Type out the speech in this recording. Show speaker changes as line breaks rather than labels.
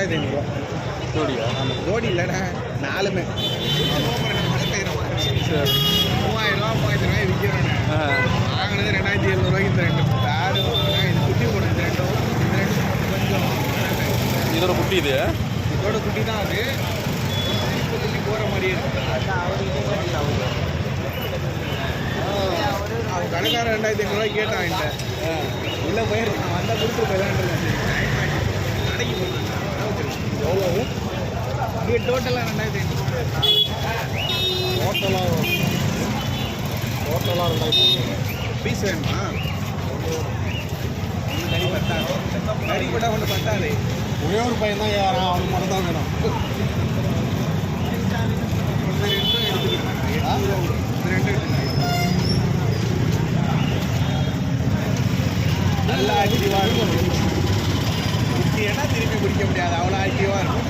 2500
ஜோடியா?
ஆமாம், ஜோடி இல்லைண்ணே, 4மே.
சரி.
3000 விற்கிறேண்ணே. வாங்கினது 2700 இந்த 2 பேடு. இது குட்டி போடுது இந்த 2. கொஞ்சம்
இதோட குட்டி இது?
இதோட குட்டி தான் அது. குட்டி போகிற மாதிரியே இருக்கு. அவன் கடைக்காரன் 2500 கேட்டான் என்கிட்ட. உள்ளே போயிருக்கான், வந்தால் கொடுத்துட்டு போயிடலான்ட்டு கடைக்கு போயிருக்காங்க. எவ்வளோ இங்கே டோட்டலாக 2500.
டோட்டலாக 2000
பீஸ் வேணுமா? கறி பத்தாது. கறி கூட ஒன்று பத்தாது.
ஒரே ஒரு பையன் தான் யாரா, அவனுக்கு மட்டும் தான் வேணும்.
இந்த 2 எடுத்துக்கிட்டாங்க. 800 இந்த 2 எடுத்துக்கிட்டாங்க. நல்லா ஆக்டிவாக இருக்கும். குட்டினா திருப்பி பிடிக்க முடியாது, அவ்வளோ ஆக்டிவாக இருக்கும்.